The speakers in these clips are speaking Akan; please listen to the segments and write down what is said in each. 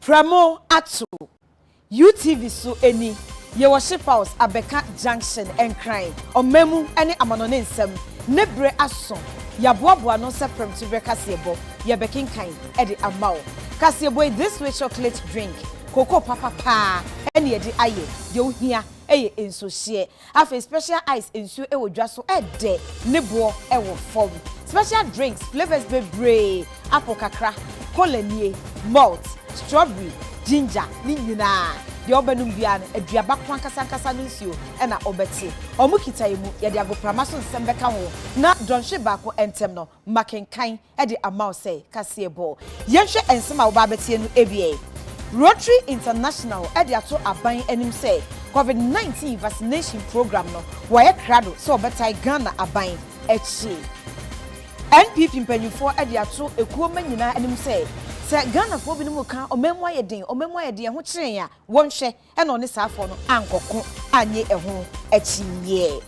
Pramo Atu UTV so eni ye worship house Abeka Junction and crying Omemu any amanone nsem nebre aso yaboaboa no se prem to Kasiebo ye bekin kind edi amao Kasiebo this way chocolate drink cocoa papa any edi aye ye hia eye enso hye afa special ice enso e wodwa so ede nebo e wo form special drinks flavors bebre apple kakra kolanie malt strawberry ginger ni nyina de obenum bia no aduaba kwa kasankasa no nsuo e na obeti omukita emu ye de agoprama so nsem beka ho na donhwe baako entem no makenkan e de amount say Kasiebo yenhwe ensem a wo ba betie no ebie Rotary International e de ato aban enim say COVID-19 vaccination program no waye krado so betai Ghana aban echi NPP mpanyufo e de ato ekuo manyina enim say Ghana fo bi no ka omemwa yeden ho kyeren ya wonhwe e na one saafo no ankoko anye eho achiye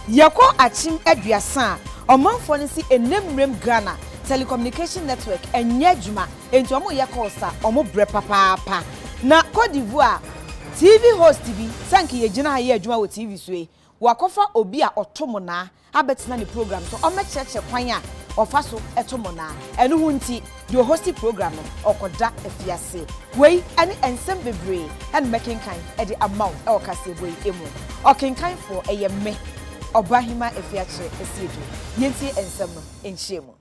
yako achim aduasa omanfo no si enemrem Ghana telecommunication network enye adwuma enti omo yakosa omo bre papa na Cote d'Ivoire TV host bi sanki yegina ha ye adwuma wo TV so e wakofa obi a otomo na abetina ni program so omecheche kwan a ofaso etomo na enu hu nti your hosting program no okoda afiase wei ani ensem bebre and making kind e the amount e Kasiebo emu okenkan for eyeme obahima afiache Asiedu yenti ensem no enhyemu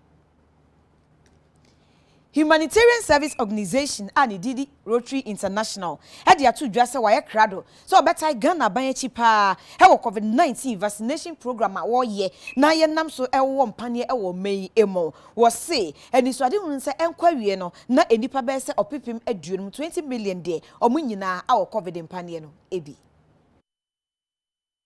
Humanitarian Service Organization and Didi Rotary International had ya to dress wire crado so better Ghana ban chipa he COVID-19 vaccination program a wo ye na ye nam so e wo mpane e wo mei emo was say and so ade hun se enkwawie no na enipa be se opipim aduonum 20 million de omunyina a wo COVID mpane no ebi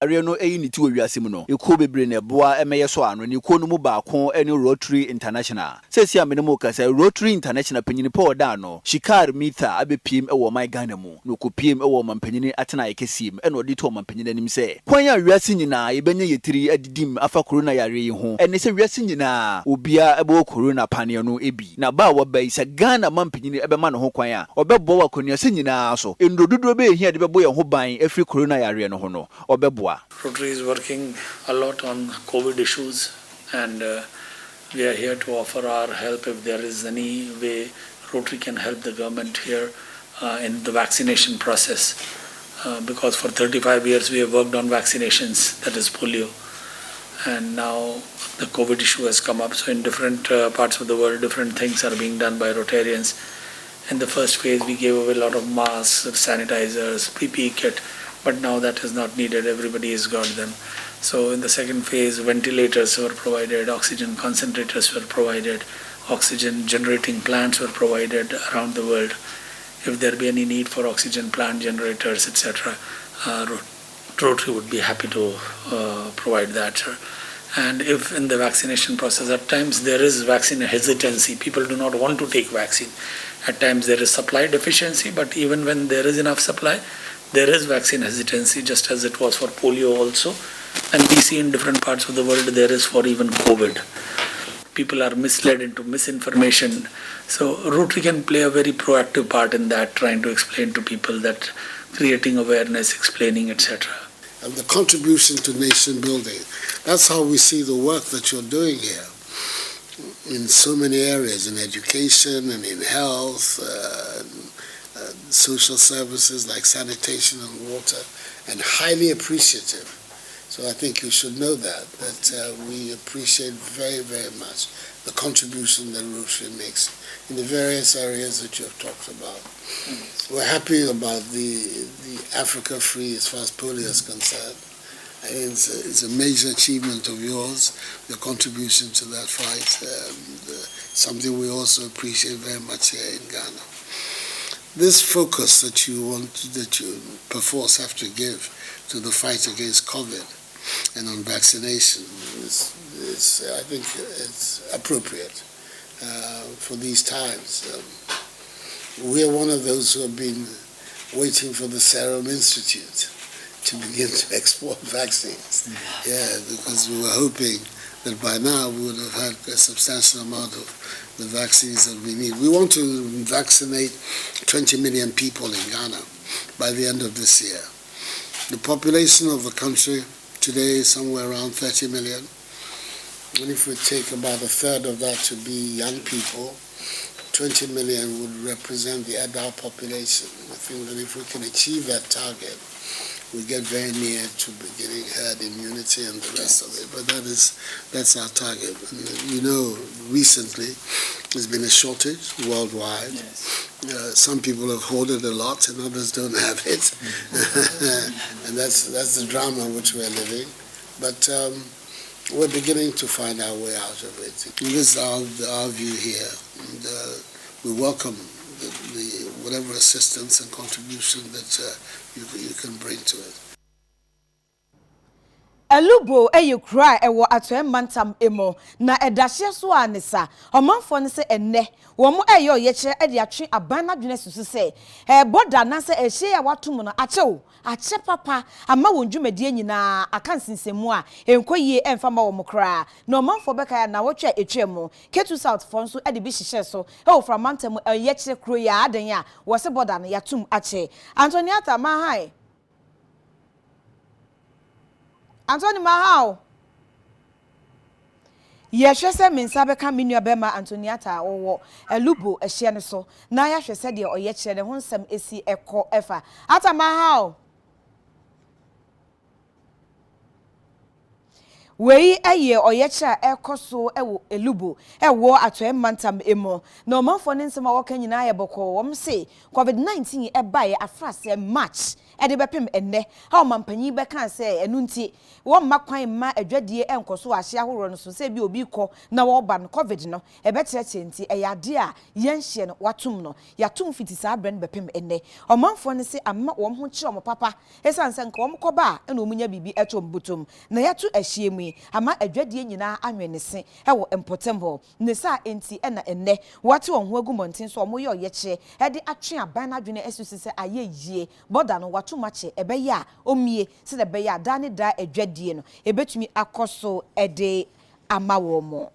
Ariano ni ti wiase mu no eko bebre na boa emeye so ano ni ko no mu baako ene Rotary International sesi amene mu ka say Rotary International panyini Paul da no shikar mitha abepiem e wo mai Ghana mu no kopiem e wo mampanyini atena yekesim e no odi to mampanyini anim se kwan ya wiase nyina ye benye yetiri adidim afa corona yare yi ho ene se wiase nyina obia ebe corona pane no ebi na ba wo bai se Ghana mampanyini ebe ma no ho kwan a obebo wa konua se nyina so endododo be ehia de bebo ye ho ban afri corona yare no ho no obebo Rotary is working a lot on COVID issues and we are here to offer our help if there is any way Rotary can help the government here in the vaccination process because for 35 years we have worked on vaccinations, that is polio, and now the COVID issue has come up. So in different parts of the world different things are being done by Rotarians. In the first phase we gave away a lot of masks, sanitizers, PPE kit, but now that is not needed, everybody has got them. So in the second phase, ventilators were provided, oxygen concentrators were provided, oxygen generating plants were provided around the world. If there be any need for oxygen plant generators, etc., Rotary would be happy to provide that. And if in the vaccination process, at times there is vaccine hesitancy, people do not want to take vaccine. At times there is supply deficiency, but even when there is enough supply, there is vaccine hesitancy, just as it was for polio also. And we see in different parts of the world there is for even COVID. People are misled into misinformation. So Rotary can play a very proactive part in that, trying to explain to people that, creating awareness, explaining, etc. And the contribution to nation building. That's how we see the work that you're doing here in so many areas, in education and in health, social services like sanitation and water, and highly appreciative. So I think you should know that we appreciate very, very much the contribution that Rotary makes in the various areas that you have talked about. We're happy about the Africa Free as far as polio is concerned. It's a major achievement of yours, your contribution to that fight, something we also appreciate very much here in Ghana. This focus that you perforce have to give to the fight against COVID and on vaccination I think it's appropriate for these times. We are one of those who have been waiting for the Serum Institute to begin to export vaccines. Yeah, because we were hoping that by now we would have had a substantial amount of the vaccines that we need. We want to vaccinate 20 million people in Ghana by the end of this year. The population of the country today is somewhere around 30 million. And if we take about a third of that to be young people, 20 million would represent the adult population. I think that if we can achieve that target, we get very near to beginning herd immunity and the rest of it. But that's our target. And you know, recently there's been a shortage worldwide. Yes. Some people have hoarded a lot, and others don't have it. And that's the drama which we're living. But we're beginning to find our way out of it. This is our view here. And, we welcome the whatever assistance and contribution that you can bring to it. Elubo you cry ewo atoe mantam emo na edahye so anisa omanfo ne se enne wo mo eyo ye kire e de atwe aban na dwene susu se boda na se ehye ya watom no ache papa ama wondwumade nyina akansensemu a enkoyie emfa ma wo mokra na omanfo beka ya na wotwa etwemu Ketu South fo nso e de bi hihye so e fra mantam ye kire kro ya adan ya wo se boda na yatum ache Antoniata mahai Anthony Mahao. Yehwe se mensa beka menua bema Antoniata owo elubo ehye ne so na ya hwe se de oye kire ne ho nsem esi ekọ efa ata Mahao wei eye oye kire ekoso ewo elubo ewo atoe mantam emo na omanfo ne nsem a woka nyina ye boko wom se COVID-19 ebaye afrase March ede bepem enne ha omampanyi beka se enu nti wo makwan ma adwadie enkoso ahye ahoro no so se bi obi kọ na wo ba no COVID no ebeteche nti eyade a yenhye no watum no yatum fiti sa brand bepem enne omanfo ne se amma wo ho kire omo papa esanse nka wo mkoba na omunya bibi etom butom na yatu ahye mu ama adwadie nyina anwene se ewo empotembo ne sa enti na enne wate wo ho agumonten so omo ye oyekye ede atwe aban na dwene esusi se ayeyie boda no tumache ebe ya omie se de be ya da ne da adwadie no ebetumi akoso ede amawo mo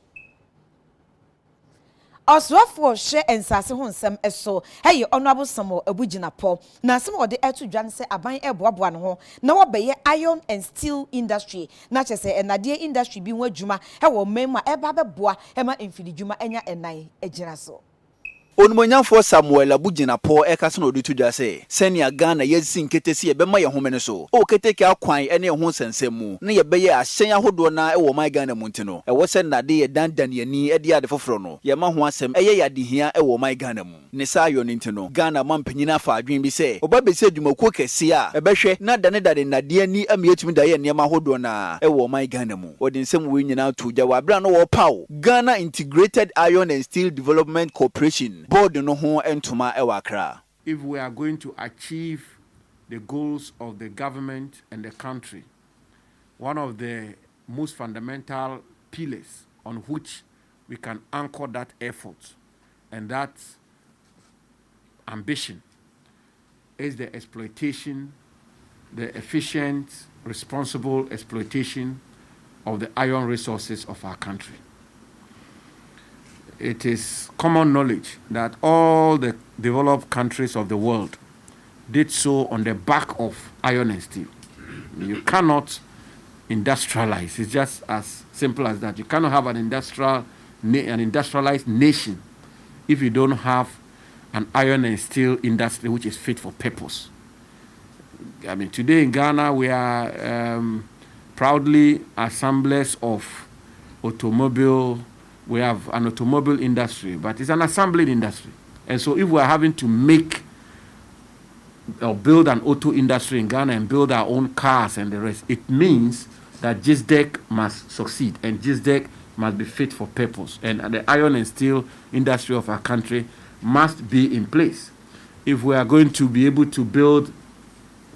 Oswafo hye ensase ho nsem eso hey honorable Samuel Abuginapo na asem ode etu dwan se aban eboaboa no ho na wo beye iron and steel industry na chese enade industry bi ho adwuma wo mema eba beboa ema emfidi dwuma enya enan agina so Onumonyamfo Samuel Abuginapo ekase no ditu dwa se senia Ghana yesi nketesi ye bema ye homene so o keteke akwan ene ho sensemu ne ye beye ahyen ahodo na e wo my Ghana munti no e wo se nade ye dandan yani e de ade foforo no ye ma ho asem eye yade hia e wo my Ghana mu ne sa yo nti no Ghana mampanyina fa adwen bi se oba bese adwumakuo kese a e behwe na dane dade nade ani amietumi da ye niam ahodo na e wo my Ghana mu odi nsem we nyina to gya wa bra no wo paw Ghana Integrated Iron and Steel Development Corporation board no ho entuma e wakra. If we are going to achieve the goals of the government and the country, one of the most fundamental pillars on which we can anchor that effort and that ambition is the exploitation, the efficient, responsible exploitation of the iron resources of our country. It is common knowledge that all the developed countries of the world did so on the back of iron and steel. You cannot industrialize. It's just as simple as that. You cannot have an industrialized nation if you don't have an iron and steel industry which is fit for purpose. I mean, today in Ghana, we are proudly assemblers of automobile. We have an automobile industry, but it's an assembling industry. And so if we are having to make or build an auto industry in Ghana and build our own cars and the rest, it means that GISDEC must succeed and GISDEC must be fit for purpose. And the iron and steel industry of our country must be in place. If we are going to be able to build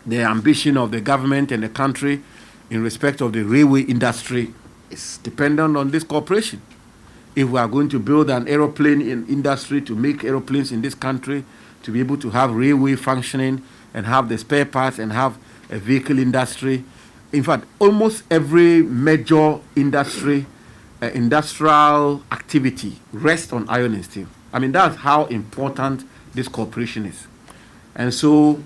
the ambition of the government and the country in respect of the railway industry, it's dependent on this cooperation. If we are going to build an aeroplane industry to make aeroplanes in this country, to be able to have railway functioning and have the spare parts and have a vehicle industry. In fact, almost every major industry industrial activity rests on iron and steel. I mean, that's how important this cooperation is. And so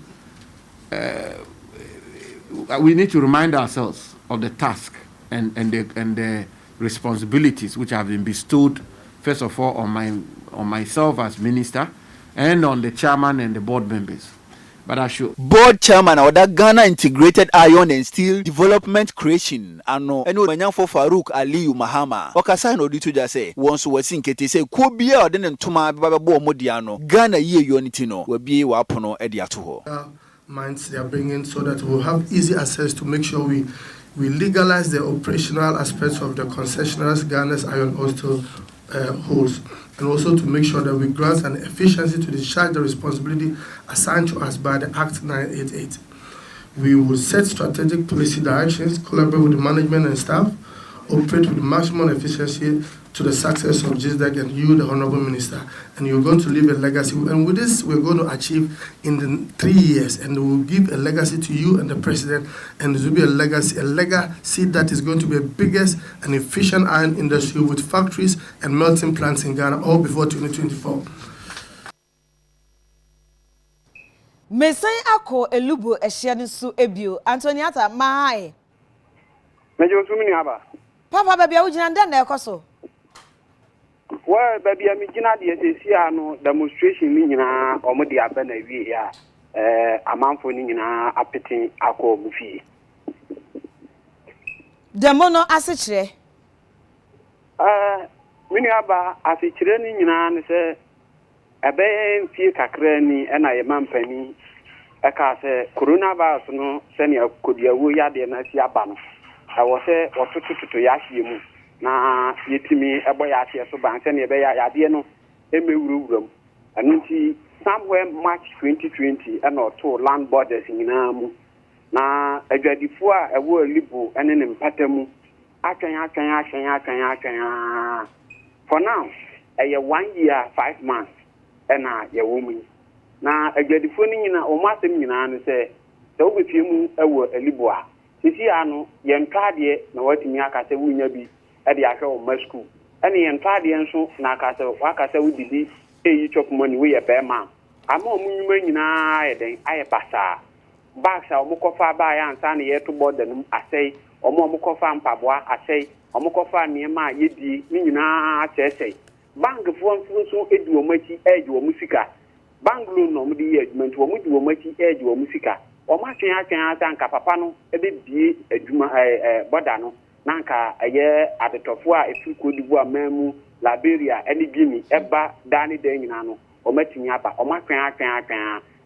we need to remind ourselves of the task and the responsibilities which have been bestowed, first of all, on myself as minister and on the chairman and the board members. But I should board chairman of that Ghana Integrated Iron and Steel Development Creation ano eno manyafo Farouk Aliyu Mahama okasa na odi to just say once we sin kete say ko bia ode ne ntoma bebo omodia no Ghana ye unity no we bie wa pono e de ato ho minds they are bringing so that we'll have easy access to make sure we legalize the operational aspects of the concessionaires Ghana's iron ore steel holds, and also to make sure that we grant an efficiency to discharge the responsibility assigned to us by the Act 988. We will set strategic policy directions, collaborate with the management and staff, operate with maximum efficiency to the success of GISDAC and you, the Honorable Minister. And you're going to leave a legacy. And with this, we're going to achieve in the 3 years. And we'll give a legacy to you and the President. And it will be a legacy that is going to be the biggest and efficient iron industry with factories and melting plants in Ghana, all before 2024. Mesai ako elubo ehye su ebio Antoniata mahai Mejo sumini aba Papa baby awujina nda na ekoso Well baby ami gina de sesi ano demonstration ni nyina omode aba na wie ya amanfo ni nyina apeti akọ ogufi Demo no asechire mini aba asechire ni nyina ne se ebe mfie kakra ni na ye mampani eka se coronavirus no se ne akodiawo yade na si aba no awo se otututu ya hie mu na yetimi ebo ya hie so ban se ne ebe ya yade no emewuruwuram anunti somewhere March 2020 and to land borders nyina mu na adwadifo a ewo libo ene ne mpatamu atwan for now 1 year 5 months ena ye woman na agwadifo ni nyina o masem nyina no se obefie mu ewo alibo a sisi ano ye ntwade na watimi akase wunya bi e de ahwe o masku ene ye ntwade nso na akase wakase wudidi eyi chop money we ye be ma ama omunyuma nyina ayeden aye basa baksa omukofa ba ya ansa na ye to border num asei omukofa mpaboa asei omukofa niema yedi ni nyina achesei bank fo nso edi o machi eji o musika banglo no mudi edwuma o mudi o machi eji o musika o ma twen asa nka papa no ebe die edwuma boda no nanka aye adetofo a efi kodibu amamu Liberia eni Guinea eba dani de nyina no o matini aba o ma twen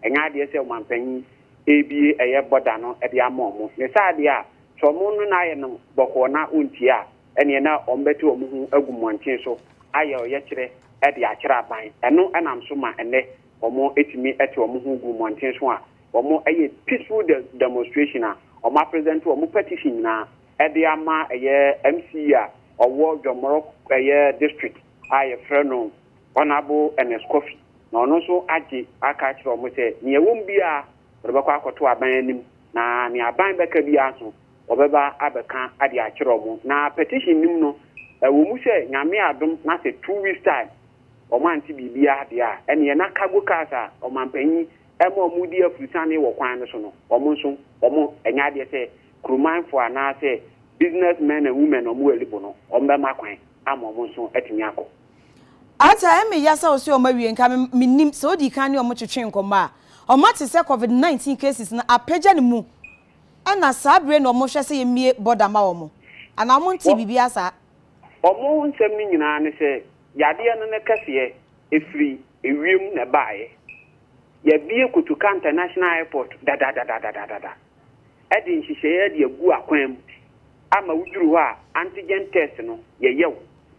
enya de se o mampanyi ebi eye boda no e de amomo ne saade a so mo no na ye no boko na ontia ene na o mbeti o mu hu agumontin so aye o ye kire e de akira ban eno enam so ma ene omo etimi ete omo hu agumontin so a omo eye peaceful demonstration a omo present omo petition na e de ama eye MC a owo Jomoro eye district aye freno Honorable NS Coffee na ono so age aka kire omo se ne ewom bia rebekwa akoto aban anim na ne aban beka bia so obeba abeka ade akire omo na petition nim no wo mu se nyame adom na se 2 weeks time o man ti bibia de a ene na kago kasa o man panyi ema o mu di afusane wo kwan no so no o mu nso o mu enya de se kruman for na se businessmen and women o mu elibo no o mba makwan ama o mu nso atimi akọ ata emi yasa osi o mawie nka minim so di kan ni o mu twetwe nkoma o mate se COVID-19 cases na apagya ne mu ana sabre no mo hwese yemie border ma wo mo ana mo nti bibia sa omo nsem ni nyina ne se yade no ne kase efri ewiem na baaye ya bie Kutuka International Airport da edin hihye de agu akwan ama wuduru ho a antigen test no ye yew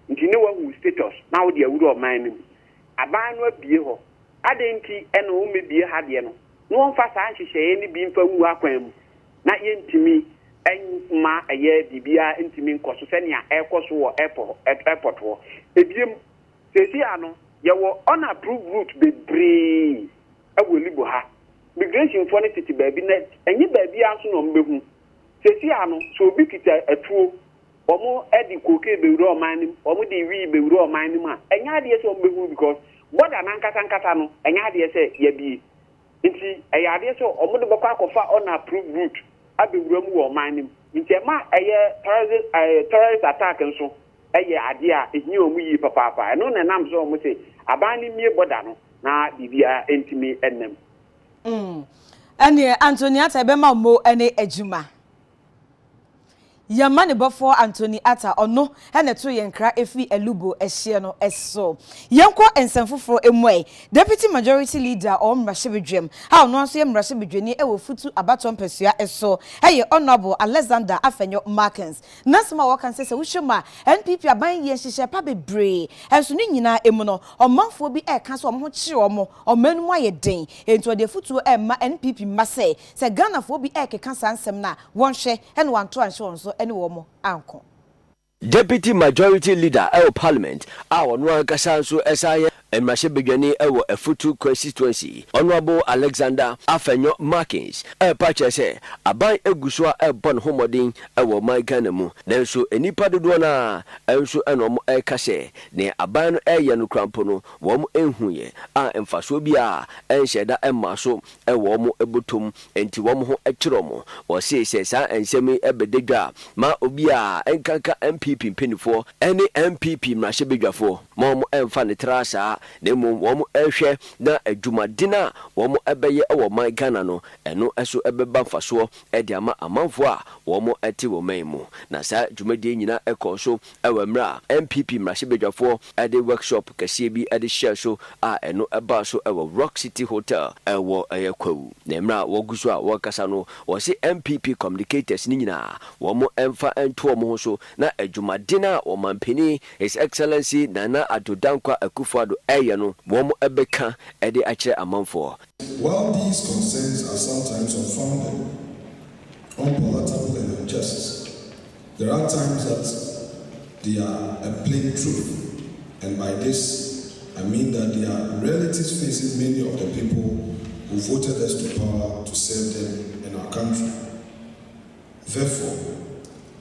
nti ne wahu status na wo de awuru o man nim aban no abie ho adenti ene wo mebie ha de no no mfa saa hihye ni bi mfa wu akwan mu na yentimi enma eye bibia ntimi nkoso senia ekoso wo airport wo ebiem sesi ano ye wo unapproved route bebre awolibo ha migration for ne baabi na enyi baabi aso no mbehu sesi ano so obi kita atuo omo edi koke bewuro omanim omo di wi bewuro omanim a enya de se ombehu because border na nkata no enya de se ya bi nti eya de se omo de bokwa akofa on approved route abewuro mu omanim nti ma terrorist attack nso eye ade a ehia omu yi papa eno na nam so omo se aban ni mie border no na bibia entimi ennem ene Anthony Atta ebe ma mo ene ejuma Yamani before Anthony Atta ono ene to yenkra efi elubo ehye no eso yenko ensemfoforo emwe deputy majority leader o mrashebedwem ha ono aso ye mrashebedweni ewo futu abaton pesua eso eye honorable Alexander Afenyo Markins nasema wo kan se wuhwema NPP aban ye hihye pa bebre enso ni nyina emu no omanfo bi e ka so omho kire omo omanu aye den ento de futu e ma NPP mase se Ghana fo bi e keka sansem na wonhwe ene wanto anhwe wonso ene womo anko Deputy Majority Leader of Parliament awonu ankasa nso esaye Mrashebedweni ewo efutu constituency Honorable Alexander Afenyo Markins pache se aban egusua bon homodin ewo man Ghana mu nanso enipa dodo na enso enom ekase ne aban no eye no krampo no wo mo enhuye a emfaso bia enhyeda emaso ewo mo ebotom enti wo mo ho ekiro mo wo se sa ensemi ebededwa ma obi a enkanka MPP penifo ene MPP Mrashebedwafo mo emfa ne trasa nemu womu ehwe na adwumadina womu ebeye ewo man Ghana no eno eso ebeba mfaso ede ama amanfo a womu eti wo man mu na sa dwumadi nyina ekoso ewo mra MPP Mrashebedwafo ede workshop kase bi ede share so a eno eba so ewo Rock City Hotel ewo ayekwawu na mra woguso a wokasa no wo se MPP communicators ni nyina womu emfa ento wo so na adwumadina wo mampeni His Excellency Nana Adodankwa Akufo-Addo no womo ebeka ede akire amanfo. While these concerns are sometimes unfounded, unpalatable and unjust, there are times that they are a plain truth, and by this I mean that they are realities facing many of the people who voted us to power to serve them in our country. Therefore,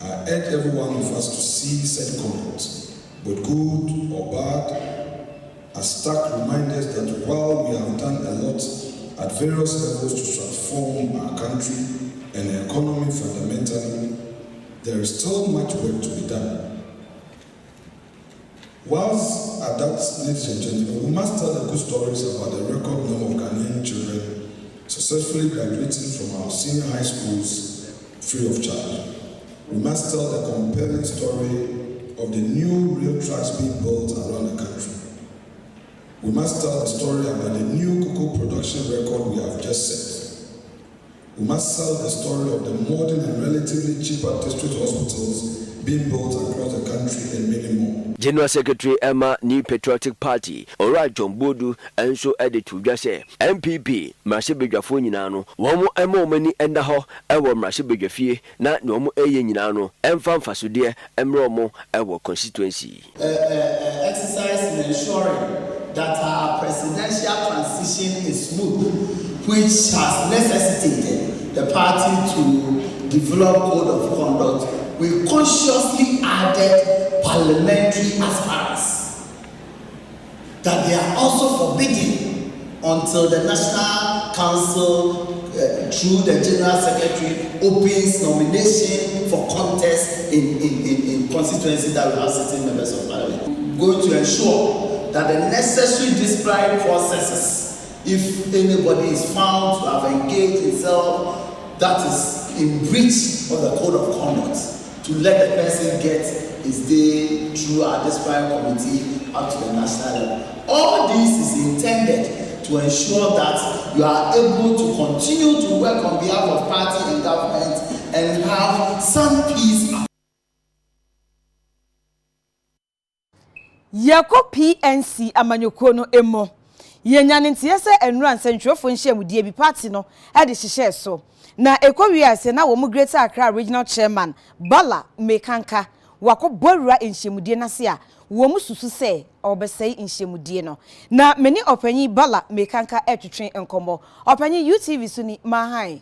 I urge every one of us to see such comments, but good or bad, as stark reminders that while we have done a lot at various levels to transform our country and the economy fundamentally, there is still much work to be done. Whilst at that, ladies and gentlemen, we must tell the good stories about the record number of Ghanaian children successfully graduating from our senior high schools free of charge. We must tell the compelling story of the new rail tracks being built around the country. We must tell the story about the new cocoa production record we have just set. We must tell the story of the modern and relatively cheaper district hospitals being built across the country and many more. General Secretary Emma New Patriotic Party, Ora John Bodu, and so added to just say MPP, Mrashebedwafo nyina no, womo emo mani enda ho, ewo Mrashebedwafie, na nomo eye nyina no, emfa mfasode emro mo ewo constituency. Exercise in ensuring that our presidential transition is smooth, which has necessitated the party to develop code of conduct. We consciously added parliamentary aspirants that they are also forbidden until the National Council, through the General Secretary, opens nomination for contest in constituency that we have sitting members of parliament. We're going to ensure that the necessary disciplinary processes, if anybody is found to have engaged himself that is in breach of the code of conduct, to let the person get his day through our disciplinary committee up to the national level. All this is intended to ensure that you are able to continue to work on behalf of party and government and have some peace. Yako PNC amanyoko no emo yenyane ntie se enura nsentwefo nhyiamudie bi party no e de hihye so na ekowi ase na wo mu Greater Accra Regional Chairman Bala Mekanka wako borura nhyiamudie na se a wo mu susu se obesei nhyiamudie no na meni opanyi Bala Mekanka etwetwen enkomo opanyi UTV so ni mahan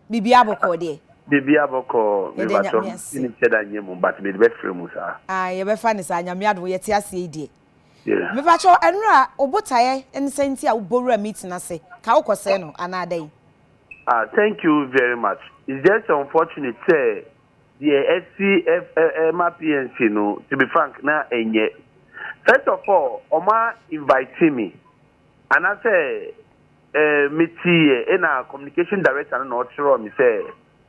bibia bokode Bibi aboko me Yɛde bato nyame ase. ni cheda nyemu but me be free mu sa. Ye be fa ne sa nyame ado ye te ase die. Yeah. Me ba cho enra obotaye ensenti a ubowura meeting ase. Ka ukose no anadai. Thank you very much. It's just unfortunate say the SCF MPNC no to be frank na enye. First of all, Oma invited me and I say meeting in a communication director no sure me say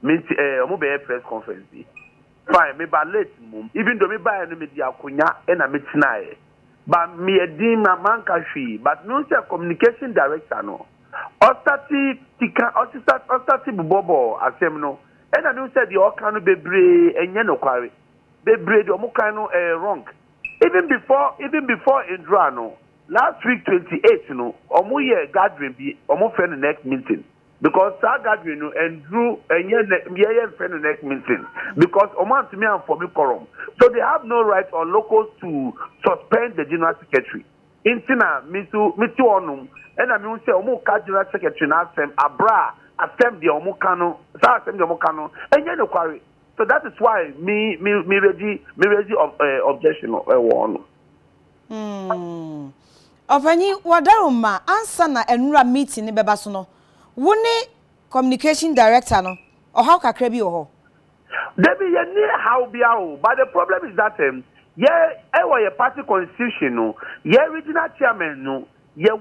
meet omo be press conference. Fine, me ba late mum. Even though me buy no media akunya na meeting na but me edin na man ka hwi but no say communication director no. Ostati bubobo asem no. And I know said the okano bebre enye no kware. Bebre the omo kan no wrong. Even before Indrano, last week 28, you know, omo ye gathering be omo friend the next meeting. Because that gathering no and drew and ye friend the next meeting. Because omo to me and for me quorum. So they have no right or locals to suspend the general secretary. Intina mitu onum and I mean say omo ka general secretary na asem abra asem the omo kano sa asem the omo kano enye no kware. So that is why me ready objection one. Opani wadaroma ansa na enura meeting ne beba so no. Wo ne communication director no. O how kakra bi o ho. Debi ye ni how bia o, but the problem is that your party constitution no, your regional chairman no, your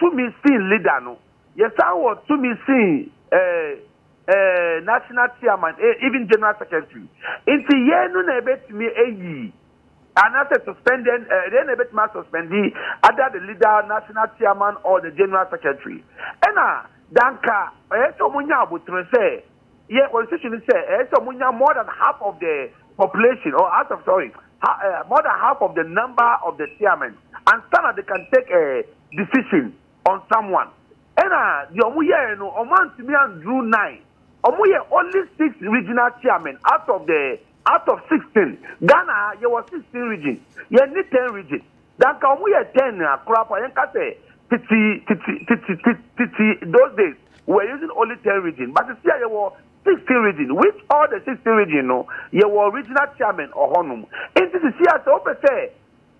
two missing leader no. Your son was two missing national chairman, even general secretary. Into ye no na bet me eyi. And after suspended, then a bit more suspended either the leader, national chairman, or the general secretary. And Danka, say, yeah, constitution say, more than half of the population, or more than half of the number of the chairman, and standard they can take a decision on someone. And the Omuye no, Oman to me and drew 9. Omuye only 6 regional chairmen out of 16. Ghana, you was 16 regions. You need 10 regions. That can we 10 crap. I can say those days we were using only 10 regions. But this year you were 16 regions. Which all the 16 regions, no, you were regional chairman or honum. And this is here to say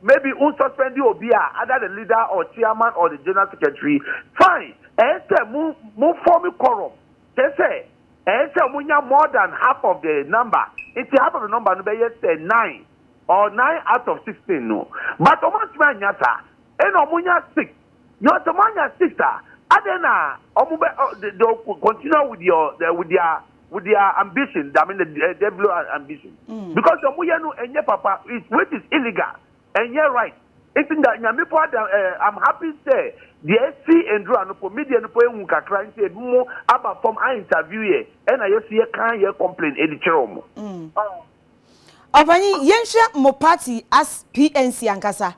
maybe unsuspended obia either the leader or chairman or the general secretary. Fine. And say move for me quorum. They say. And say more than half of the number. It's half of the number, no be say 9 or 9 out of 16, no. But oman nyata, and omunya 6. You want omunya 6, adena they continue with their ambition. I mean the devil ambition. Because omunya no enye papa is which is illegal and you're right. It's in that I'm happy to say the SC and Drew and for media and for you can try and say more about from I interview here and I just hear can hear complain editor. Opani yensha mo party as PNC ankasa.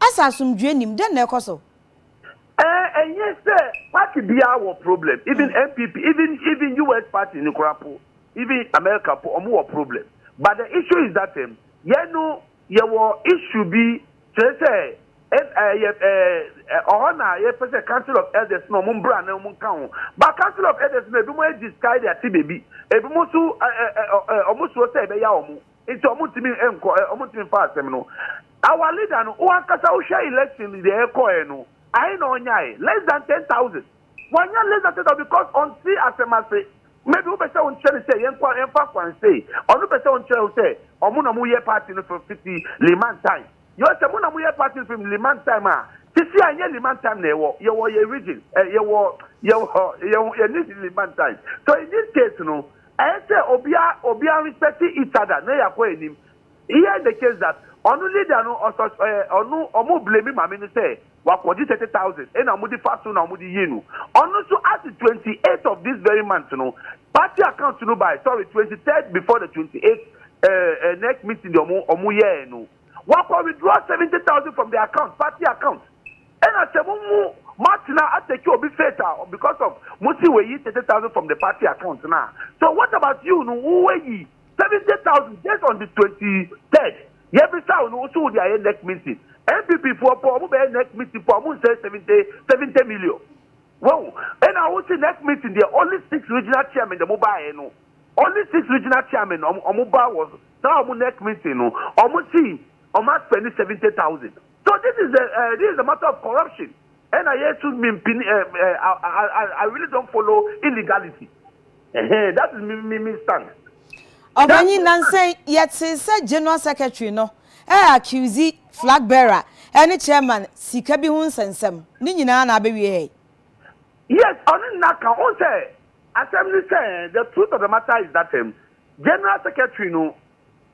As asumdwe nim den na ekoso. And yes sir, party be our problem. Even MPP, even US party in Ukrapo, even America for more problem. But the issue is that your issue be say Council of Elders no mumbra na munkan but Council of Elders no be mo discard their baby e be mo so almost say be ya omo into omo timi enko omo timi fa asem no our leader no o ankasa o share election the ekọ no I know nyai less than 10,000 one year less than 10,000 because on see asemase maybe we be say on chere say enko enfa kwan say onu be say on chere say omo na mo year party no for 50 liman time. You are someone who are party from Liman time. This year, Liman time, you were a region, you need Liman time. So in this case, I say, Obia respecting each other. No, you're him. Here the case that only they know or blame him. I mean, say, what was 30,000 and I'm with the fast one, I'm with the yenu. Also, at the 28th of this very month, party account to by 23rd before the 28th next meeting, Omuye. What can withdraw 70,000 from the account, party account? And I said, Martina, I take you a bit fatal because of Musi we 30,000 from the party account now. So what about you? No, 70,000 just on the 23rd. Every time also the next meeting. MPP for next meeting for say 70 million. Wow. And I will say next meeting there only 6 regional chairmen the mobile only 6 regional chairmen omuba was now next meeting no see spend 70,000. So this is a matter of corruption, and I really don't follow illegality. That is me stand. Obani Nancy yet says General Secretary no accuse flag bearer any chairman Sikabi Hunsensem Nina na baby. Yes, on Naka on say assembly say the truth of the matter is that General Secretary no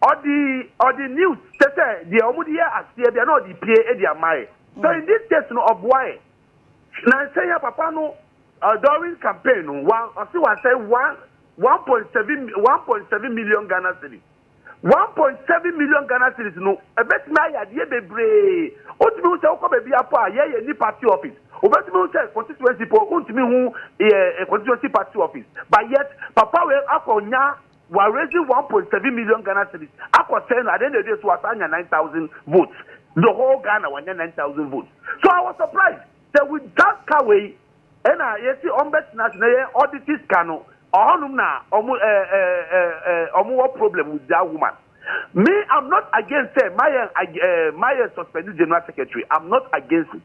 or the news say the Omudia Asiedu they are not the PA their mind. So in this case no of why Nancy papa no during campaign no one I say 1.7 million Ghana cedis. 1.7 million Ghana cedis no a bet my idea bebre ultimately say ko be apa ye ni party office ultimately say constituency po ultimately who a constituency party office but yet papa we akonya we are raising 1.7 million Ghana cedis akọ saying at the end of the day so asanya 9,000 votes the whole Ghana won 9,000 votes. So I was surprised that with that way and you see ombudsman auditors cano problem with that woman. Me, I'm not against my suspended general secretary. I'm not against it.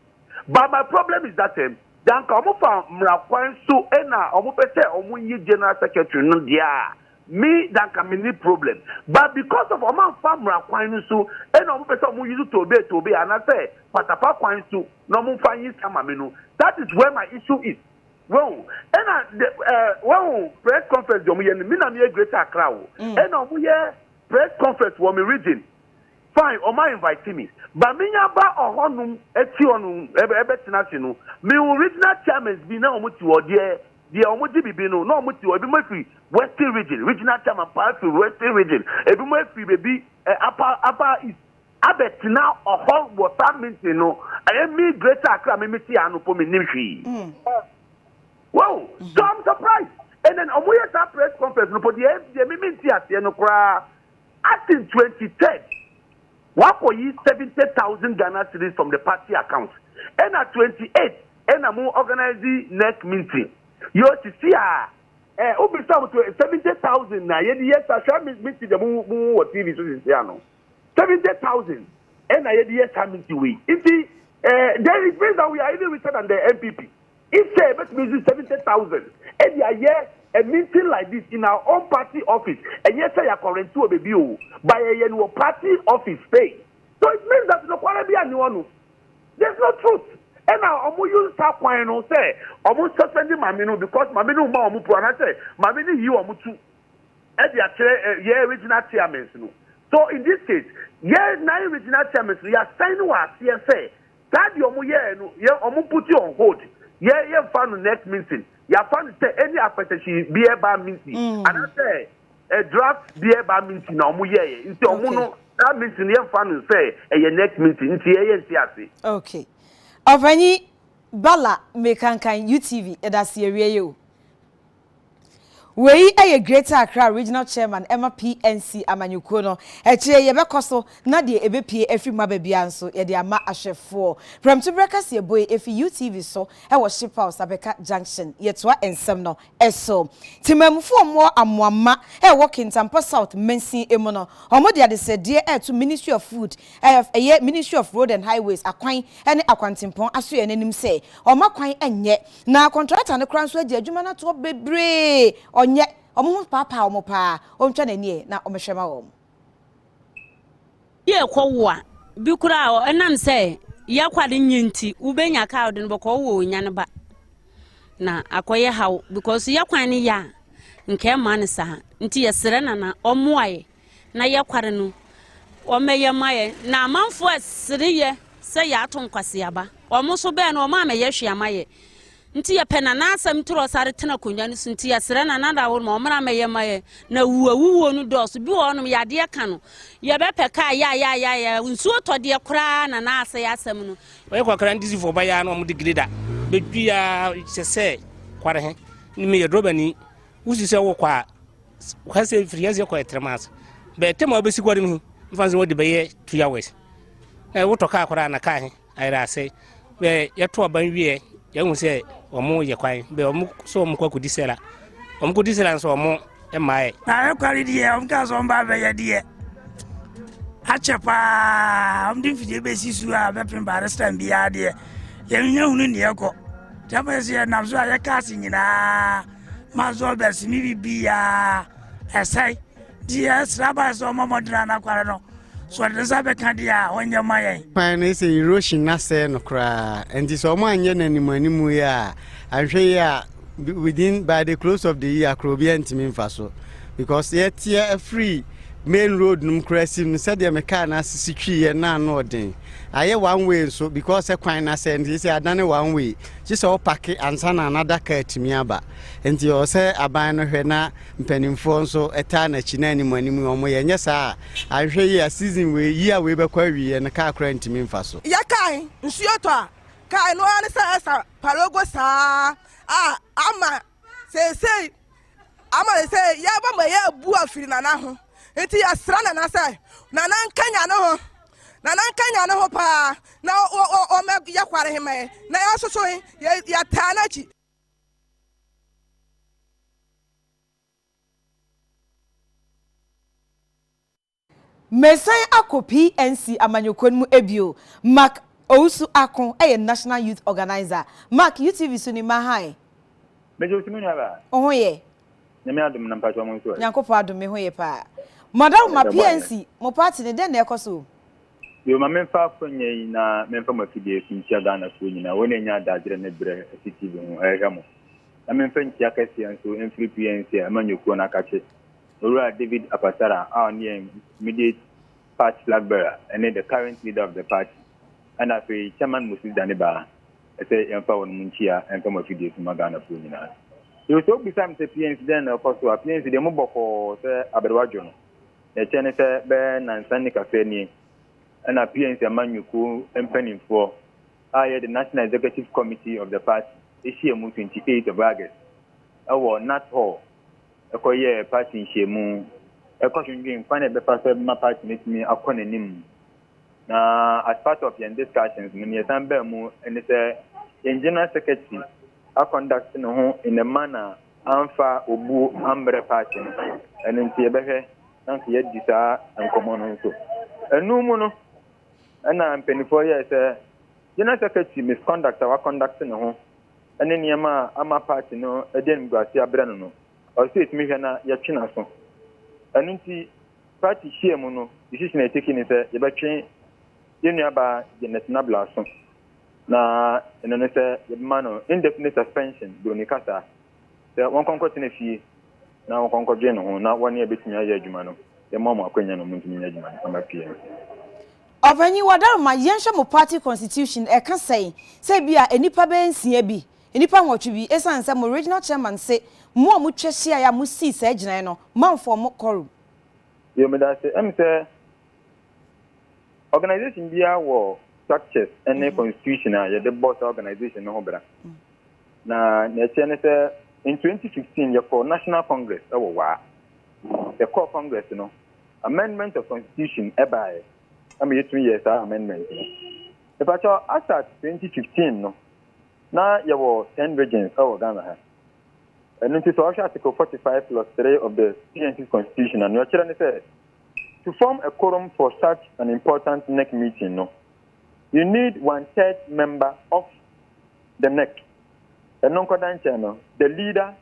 But my problem is that dan ka omo fa mrakwan so na omo pese omo yi general secretary no dia. Me dan ka me ni problem. But because of omo fa mrakwan so na omo pese omo use to obey and I say patapa kwan so no omo fa yi sama me no. That is where my issue is. Well, and press conference, me na me Greater Accra. And press conference for me region. Fine, Oma invite me. But me nyaba ohonum eti onum ebetinatino. Me original chairman be na omuti odie. The omuti bibi no omuti obi mafi Western region, regional chairman part to Western region. Ebi mafi baby upper east. Abetina ohon water meeting no. I me Greater Accra me meti anu po me nimhwi. Wow, so I'm surprised. And then Omoye that press conference, no, for the MMT no cry. At in 2010, 70,000 Ghana cedis from the party account. And at 28, and I'm organizing next meeting. You to see Obi some 70,000 na yes I shall meet the mu TV so is there no. 70,000 and I yes coming to we. If there is means that we are even richer than the MPP. If say but me 70,000 and you are a meeting like this in our own party office and yes I are current to a baby by a party office pay. So it means that no quality anyone. There's no truth. And now omo use that coin no say omo suspending mamino because mamino ma omo pro and I say mamino you omo too. And they are original chairmen no. So in this case, nine original chairmen we are signing what say that the omo no omo put you on hold. Yeah, found next meeting. Yeah, found say any affectation be about meeting. And I say a draft be about meeting no mu yeah. Into omo no that meeting yeah found say a next meeting. Into yeah. Okay. Ovani Bala mekankan UTV that's here. We a Greater Accra Regional Chairman Emma PNC Amanyuko no eche ye bekoso na de ebepie efi mababia nso ye de ama ahwefo from to breakers ye boy efi UTV so e wo ship house abeka junction ye toa ensem no eso timamfo mo amoama e wo Kintampo South Mensin emu no omo de ade de e to Ministry of Food ye Ministry of Road and Highways akwan ene akwantimpon aso ye nanim say omo kwan enye na contractor ne kran so adi adwuma na to bebre onye omo papa omo pa ontwa nani na omhwema wo ye kwowa bi kura enam say ya kwade nyinti ubenya ka odin boko wo nyane ba na akoye haw because ya kwan ni ya nke man sa nti yesere na omoaye na ya kware no omeye maye na amanfo asiriye say ya tonkwase aba omo so be na omo ameye hweamaye nti ya pena na asem turo sare tena konya ni nti ya sere na nada wo ma omra meye maye na wuwo no dos bi wonum ya de ka no ya be peka ya nsuo to de kura na ase ya asem no we kwakran disi fo ba ya no mo digrida be bia sese kware he ni me yedrobani wusi se wo kwa se friyanse ko etremas be tema obesi kware mi mfanze wo de be ye 2 hours na wo to ka kura na ka he ayra se be ye to ban wie ya ngu se omo ye kwan be omo so omo kwa kudisela so omo emae na kwari die on ka so mba be ye die achepa on din fide be sisu a be pin barista bia die ye nya hunu ne yeko tamase ye nam so a ye kasi nyina mazo be simi bibia esai die sraba so momodra na kware no so de sabe kan dia onye mayen pan is erosion na say no kra and this omo anye nanimanimu ya ahwe ya within by the close of the year krobia ntimi mfaso because yet here free main road num crashing said the mechanic na sisi ye na no den aye one way so because e kwan na say nti say adane one way just all pack ansa na another car timi aba nti o say aban no hwe na mpanimfo nso eta na chi na animanimu omo ye nya sa ahwe ye season we year we be kwa wi ye na car kra ntimi mfaso ya kai nsuo to a kai no an sa parogo sa ama say ama say ya ba ma ya bu afiri na na ho enti ya sra na say na nkanya no ho na nkanya no ho pa na o me ya kware hime na ya soso ya ta na chi Mesan akọ PNC amanyokon mu ebio Mark Ousu Akon National Youth Organizer Mark UTV suni mahai Mejo simi nyaba ohoye nyame adum na mpacho mo nso Nyankopɔ adum me hoye pa Madam ma PNC mo party ne den na ekoso yo ma memfa afanye na memfa mafidie finchia Ghana so nyina wona nya adagire ne bre CCTV ho ehwamo na memfa ntia kase nso emfiri PNC amanyokon na akache Ora David Apatara our near immediate party flag bearer and the current leader of the party and as a chairman Moses Daniba I say empower munchia and come of video to Magana for you. You so beside the PNC then of course to appearance the mobile say Aberwajo. The channel say Ben and Sandy Cafe and a PNC Amanyuku employing for the National Executive Committee of the party this year 28th of August. Our not hall. Akoye party shemu ekosundwin fane be pass my party meet me akonanim na as part of your discussions me yesan mu and say in general secretary are conducting ho in a manner amfa obu ambre party and nti ebehwe nanti ye disa enkomo no so enu mu no na mpenifo ye say general secretary misconduct our conducting ho and niema ama party no eden gwasi abre no also it me na ya twina so anunti party share mu no decision taking is ye betwe ye nuaba ye national blaso na eno ne say ye ma no indefinite suspension do ni kasa se won konkoti na fie na won konkodwe no ho na won ye betumi aye adwuma no ye mama akwanya no muntumi nya adwuma no ma pie Obanyi wadarma yensha mo party constitution e ka say bia enipa be nsia bi enipa nwotwe bi esanse mo regional chairman say mo twehia ya mo si sa gina no manfo mo koru yo me da say em say organization bia wo structures and constitution ya the boss organization no bra na na chene say in 2015 ya for national congress wa the core congress no amendment of constitution by I mean 2 years amendment if I saw as at 2015 no na ya wo 10 regions Ghana ha. And it is also Article 45 plus 3 of the PNC Constitution. And your children said, to form a quorum for such an important NEC meeting, no, you need 1/3 member of the NEC. The non-cordant channel, the leader,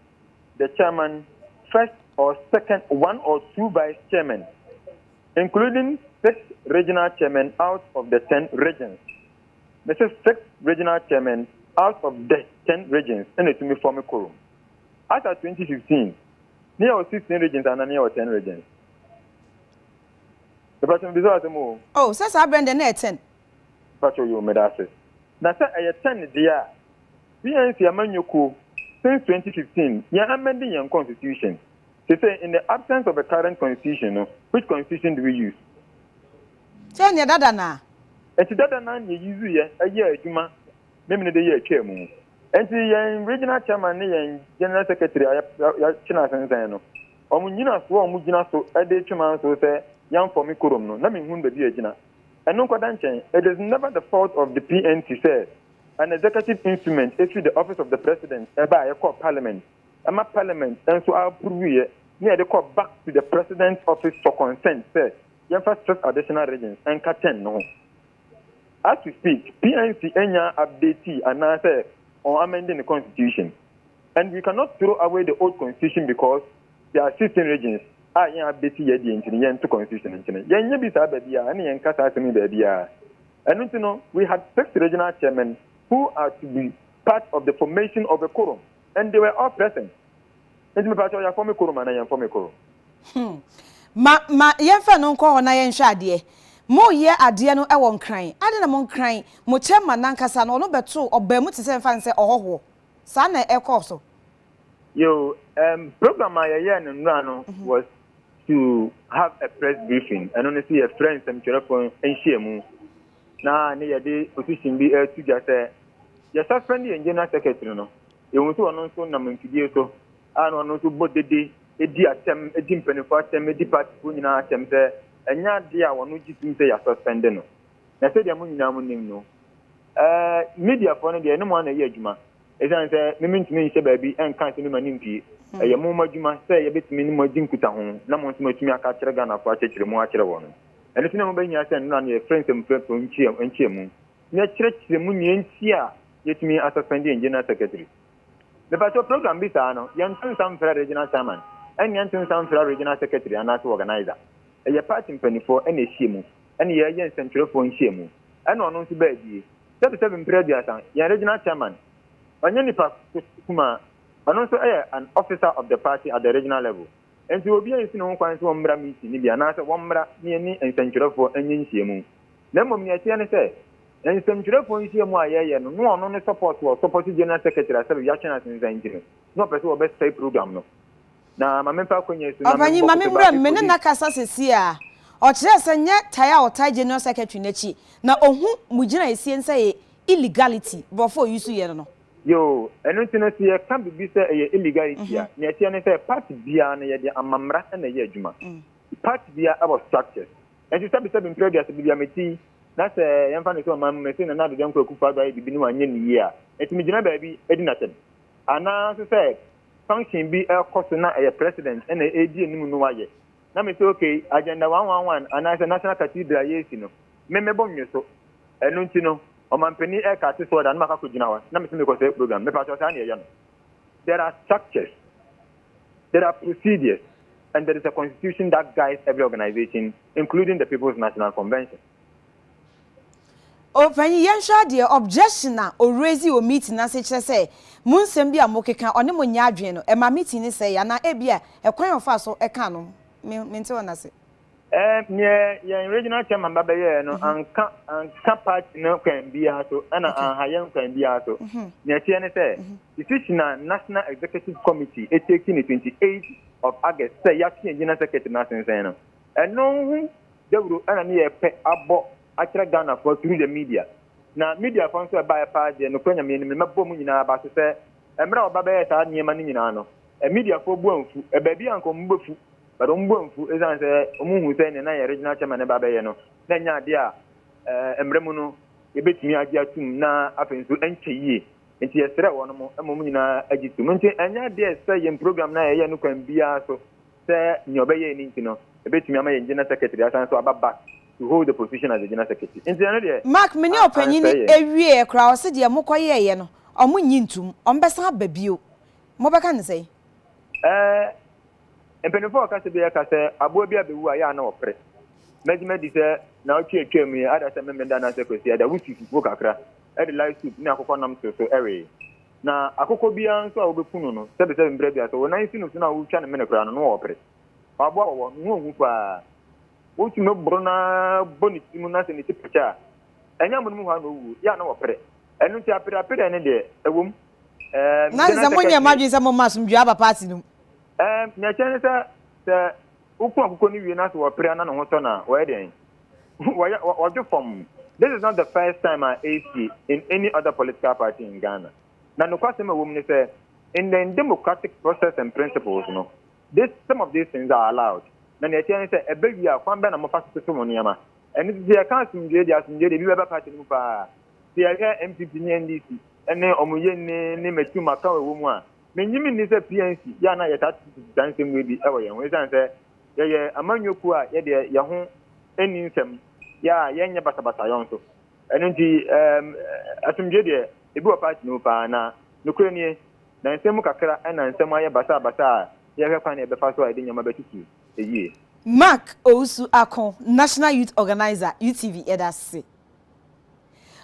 the chairman, first or second, 1 or 2 vice chairmen, including 6 regional chairmen out of the 10 regions. This is 6 regional chairmen out of the 10 regions, and it will form a quorum. After 2015, near 16 regions and near 10 regions. The person is more. Oh, says I brand the net 10. Patrol you made access. Now, say I 10 there. PNC Amanyoko, since 2015, you are amending your constitution. They say, in the absence of a current constitution, which constitution do we use? Say, near Dadana. And to Dadana, you use a year, Juma, maybe the year came. And the regional chairman and general secretary, China Sensano. Omunina so, Mujina so, a day chairman so say, young for me kurum no, naming whom the Diagina. And no Kodanchen, it is never the fault of the PNC, said. An executive instrument issued the office of the president by a court parliament. I'm a parliament, and so I'll prove it. near the call back to the president's office for consent, sir. You have stress additional regions and Katen no. As we speak, PNC Enya update and answer on amending the constitution. And we cannot throw away the old constitution because there are 16 regions. I update the engineer to constitution. Yen bisa baby, and yen kasa to me baby. And you know, we had 6 regional chairmen who are to be part of the formation of a quorum, and they were all present. And me part of your former quorum and I am former quorum. Ma yemfa no nko ho na yenhwe ade mo ye ade no e won kran ade na mo kran mo chema nankasa no no beto obamu te se mfa nse ohoho sa na e course Yo program I no was to have a press briefing and honestly a friend some telephone and share mu na ne ye de position bi to just say you suspend the general secretary no e won so no so na mfidie so ano no so bodede edi atem edi mpenefo atem edi party fo nyina atem se enya de a wono gitum se ya suspend no na se de mo nyina mo nim no media for no de no mo na ye adwuma e san se memintimi nse baabi enka se no manim pie ye mo madwuma se ye betimi ni mo dinkuta ho na mo ntimi atumi aka kire Ghana fo akire mo akire wono ene tine mo banya se no na ye friends mfrefo nchie mu na kire mu nyanti a yetimi suspend the general secretary the patrol program bi sa no yantin some regional chairman and yantin some regional secretary and as organizer a party mpanifo and a shimu and ye yen central phone shimu and on to bedi 37 previous yan regional chairman onyani pa kuma and also an officer of the party at the regional level and to be in no kwan so mbra meeting ni bia na se wo mbra ni en central phone enyin shimu na mom ni atia ne se en central phone shimu ayeye no no no support general secretary say ya chana sin zanjiro no person obey stay program no na mamempa kwenye su na Obanyi mamemra mene na kasa sesi a o kire se nye taya o tai general secretary nachi na ohu mugina esie nse illegality before you ye no yo enu tino si e kan bibi se e illegality a na tie ne se party bia na ye de amamra na ye adwuma party bia about structures and you sabi sabi previous bia meti na se yemfa ne so mamme na na de dem kwaku fa ba bibi ni wanye ni ye a etimi gina ba bi edina tem ana so se function be a cost na a president and a AD nim no waye na me say okay agenda 111 and as a national cathedral yesi no me bonye so enu nti no o mampani e ka te so da na maka ko gina wa na me say me ko say program me pa so say na ye no there are structures there are procedures and there is a constitution that guides every organization including the People's National Convention. Opanyi yensha de objection na o raise o meeting na se kire se munsem bia mokeka one mo nya adwen no e ma meeting ni se ya na e bia e kwan ofa so e ka no me nte wona se ye regional chairman baba ye no anka party no kan bia so ana anhayen kan bia so ne tie ne se decision national executive committee e taking the 28th of August say ya tie general secretary na sense no eno dewro ana ne ye pe abo Akyere Ghana for through the media. Na media for so by part de no kwanya me mebbo mu nyina ba so se emra obaba ye sa nyema ni nyina no media for bu anfu e ba bia nko mbofu ba do mbo anfu ezan se omuhu se ne na ye regional chairman ba ba ye no na nya ade a emre mu no e betimi agi atum na afenso enche yie enti yesere wono mo emom nyina agitum enti anya de se ye program na ye no kwan bia so se nyobe ye ni nti no e betimi ama ye general secretary asan so ababa to hold the position as a general secretary. In the end, Mark, many opinion every crowd said, "Ya mokoye ye no, omu nyintum, ombesa babio." Mobaka ne say. Empenifo ka se be ka se abo bia be wu aya na opre. Mejime di se na otwe atwam yi ada se memenda na se kwesi ada wuti fufu kakra. E de live soup ni akokọ nam so ere. Na akokọ bia nso a obefunu no, se be se mbre bia so wonan sinu so na wo twa ne mene kra no opre. Abo awo no hu pa. Wotu no brona boniti mu na se ne tipacha enya mu ha no wu ya na wopre enu ti apere ne de ewum na ze mo nya madwi se mo masum dua ba party no nya chene se ukwu akụkọ ni wie na se wopre na no hoto na we den wa from this is not the first time I see in any other political party in Ghana na no kwase ma wom ne se in the democratic process and principles no some of these things are allowed. Na ne tie se ebewi a kwan be na mo fa so mo niama eni ti ya kan sumje de bi ba party mu pa ti ya MPP ni NDC ene omuye ni metu maka wo mu a menyimi ni sɛ PNC ya na yɛta dansɛm we bi ɛwɔ yɛn ho ɛsan sɛ yɛyɛ amanyoku a yɛde yɛ ho ɛni nsɛm ya yɛnyɛ basabasa yɔn so ɛno nti asomdwe deɛ ebi wɔ party no paa na nokura nie na nsɛm kakra ɛna nsɛm ayɛ basabasa a yɛhwɛ kwan na yɛbɛfa so a yɛde nyama bɛtutu ɛyie. Mark Owusu Akon, National Youth Organizer, UTV Edase.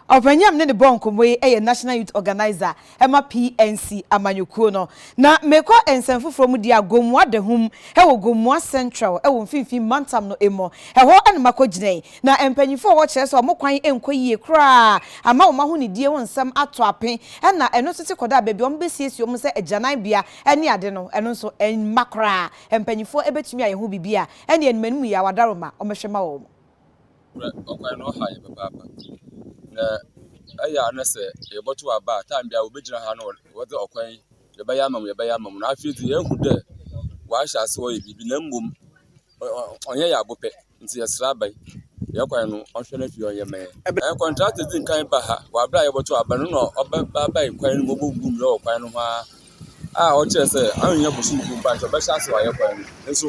Opanyam ne de bon komoye eye National Youth Organizer ema PNC amanyukuo no na meko ensemfo from dia gomwa de hum e wo gomwa central e wo mfimfin mantam no emo e ho ane makogine na empanyifo wo kire so mo kwan enkoyie kra ama wo maho ne die won nsam ato apen e na eno tete koda baabi o mbesiesie mo se ajanan bia ene ade no eno nso en makra empanyifo ebetumi aye ho bibia ene enmanum ya wadaroma o mehwema wo okwan no ha ye papa na aya na se e botu aba time bia obegina ha no wo de okwan ye ba ya mamam na afidi ye hu de wa hya se wo ye bibi na mmom onye ya bope nti ye sra ban ye kwan no onhwe na fi onye me e contract din kan ba ha wa bra ye botu aba no oba ba kwan no mobogum no kwan no ha o che se anyo bosu mu ba so ba hya se wa ye kwan no nso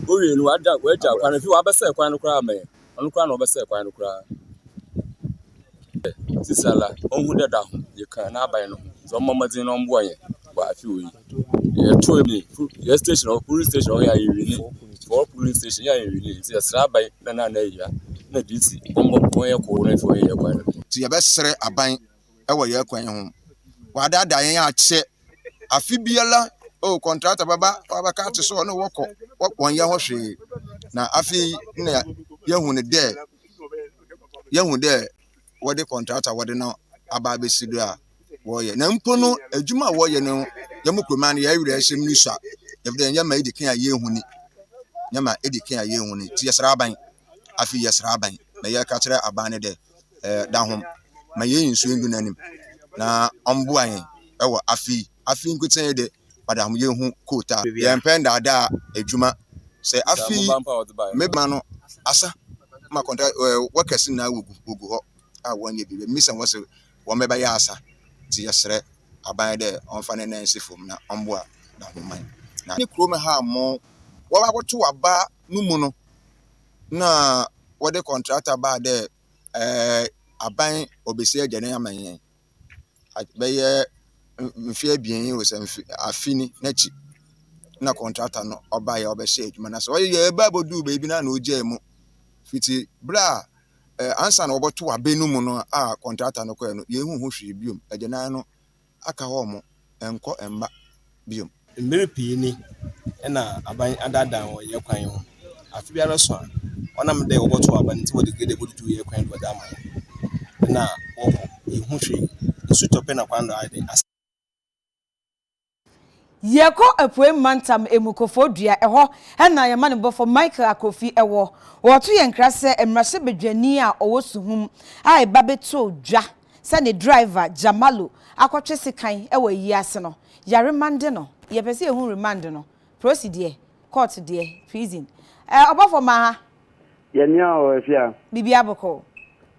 o we no ada wa ja kwan fi wa ba se kwan no kra me onu kra no ba se kwan no kra sisala onhu deda ho ye kan na aban no so mamadin no mbo anye wa afi oyi ye to mi ye station or police station or ya yiri for police station ya yiri ti asra aban na ya na DC bombo ye ko na fo ye kwan ti ye besere aban e wo ye kwan ho wa dada yen a che afi biala o contractor baba ka te so no woko won ye ho hwe na afi na ye hu ne de what the contractor what no aba besido a wo ye na mpo no adwuma wo ye no yamukoma no ya wura hyem ni sha yebde nyama edikan a ye hu ni nyama edikan a ye hu ni ti yesra aban afi yesra aban na ye ka kire aban ne de da hom ma ye nsu ndu nanim na ombo an e wo afi nkutan de pada hom ye hu kota ye mpenda da adwuma se afi meba no asa ma contract workers na gugu ho a wonye bibe misa wose wo meba ya asa ti yesre aban de onfa ne nansi fom na omboa na homan na ni krome ha mo wo ba goto aba numu no na wo de contractor ba de aban obesi agene amanyen be mfi abien wo se afini na chi na contractor no oba ya obese adwuma na so ye ba bodu be bi na oje mu fiti bra ansa na oboto abenu mu no a contractor no ko no ye hu hwe biom agena no aka ho mo enko emba biom mmere pii ni na aban adada wo ye kwan ho afi bia no so onam de oboto aban ti wo de gede bodu ye kwan do da man na wo ye hu hwe nsu tope na kwan do ade Yeko epwe mantam emukofo dua eho na ye mane bofo Michael Akofi ewo woto ye nkrase emrase bedwani a owosuhum a eba beto dwa se ne driver Jamalo akotwe sekan ewo yiase no yare mande no ye pese ehun remand no procedure court de prison obofo ma ha ye nya o Afia bibi aboko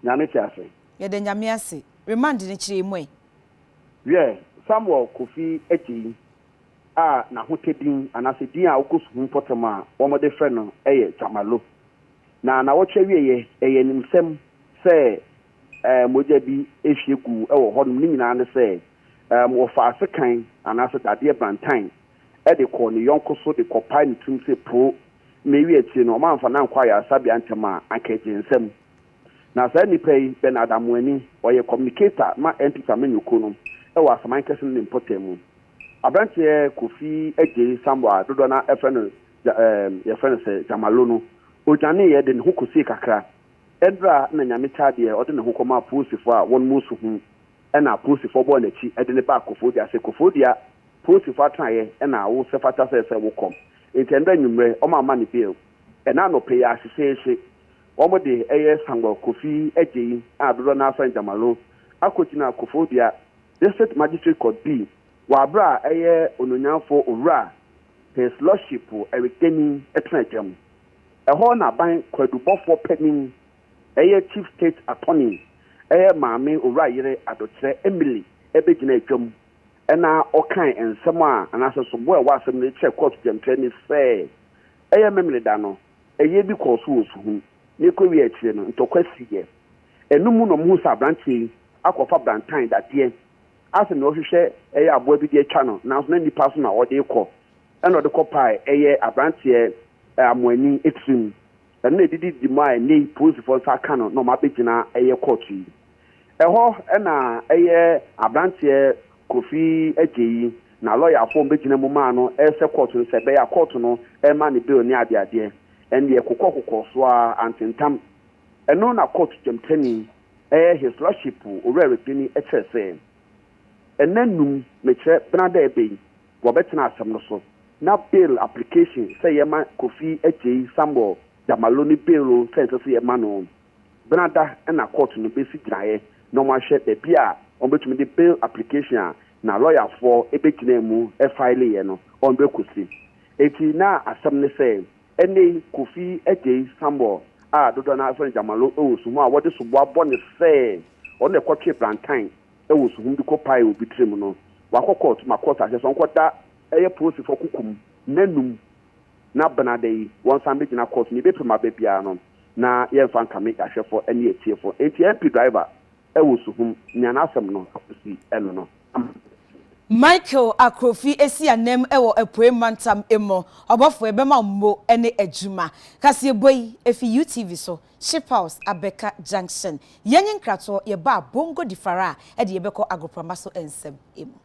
nyame tiase ye de nyame ase remand ne kire mu ye Samuel Kofi eti na hotedin anase din a okosuhun potama wo mo de frɛ no eye Jamalo na woche wieye eye nimsem se moja bi ehwiegu ewo hodum ni nyina ne se wo fa asekan anase dade bantan de ko ne yonko so de kopai ne tum se pro mewi ati no ma mfa na nkwa ya sabi antema ankejensem na sa ni pei ben adamwani oye communicator ma entita menyuko no ewo asaman kese ne impotemu Abranche Kofi eje Samwa dodo na efreno ye freno se Jamalo no ojane ye de ne hokosi kakra edra na nyame chade o de ne hokoma posifo a won musu hu na posifo bo na chi de ne ba Kofodia se Kofodia posifo atraye na wo se fata se wokom entenda nwumre o ma ma ne bill na no pay asese o mo de eye Samwa Kofi eje a dodo na afran Jamalo akotina Kofodia district magistrate court B wabra eye ononyanfo owura his lordship Erikeni etnajam eho na ban kwadubofo penin eye chief state attorney eye maame owura yire adokire Emily ebegina adwam ɛna ɔkan nsɛm a anaasɛ so boy wa asɛm no kyɛ court jɛmtɛni sɛ ɛyɛ memle da no ɛyɛ bi kɔ so wɔ suhu ne kɔ wi akyire no ntɔkwa siyɛ ɛnum no mu sa branche akɔfa brantan dadeɛ asɛ na ɔhwehwɛ ɛyɛ aboa bi de atwa no nanso na nipa so na ɔde kɔ ɛna ɔde kɔ pae ɛyɛ abranteɛ amoani etrim ɛna edidi di mu a ɛne polisifoɔ nsa aka no na ɔmo abɛgyina ɛyɛ court yi ɛhɔ ɛna ɛyɛ abranteɛ kofi agyeyi na lɔyafo mbɛgyina mu maa no ɛsɛ court no sɛ ɛbɛyɛ court no ɛma ne bill ne adeadeɛ ɛndeɛ kokɔ so a antentam ɛno na court gyamtani ɛyɛ his lordship owurɛ repini ɛkyerɛ sɛ ɛnanum mekyerɛ benada ɛbɛyi wɔbɛtena asɛm no so na bail application sɛ yɛma kofi agyeyi samuel damalo ne bail sɛ ɛsɛ sɛ yɛma no benada ɛna court no bɛsi gyinaeɛ na ɔmo ahwɛ baabi a ɔmbɛtumi de bail application a na lɔyafoɔ ɛbɛgyina mu ɛfaile yɛ no ɔmbɛkɔsi eti na asɛm ne sɛ ɛne kofi agyeyi samuel a dodo na afɛn jamalo ɛwɔ sumu a wɔde soboa bɔ ne sɛ ɔno ɛkɔtwe plantain ɛwɔ sumu bi kɔ pae obi tirim no wakɔ court ma court ahyɛ so ɔnkɔda ɛyɛ polisifoɔ kukum n'anum na benada yi wɔn san bɛgyina court ne ebɛpem abɛbiara no na yɛmfa nkame ahwɛfoɔ ɛne etiefoɔ eti mp driver ɛwɔ sumu nea n'asɛm no akɔsi ɛno no. Michael Akrofi esi anem ewo epue mantam emo obofo ebema mmo ene adwuma kase boy efi UTV so Ship House Abeka Junction yenyin krato ye ba bongo difara e de yebekọ agoprama so ensem emo.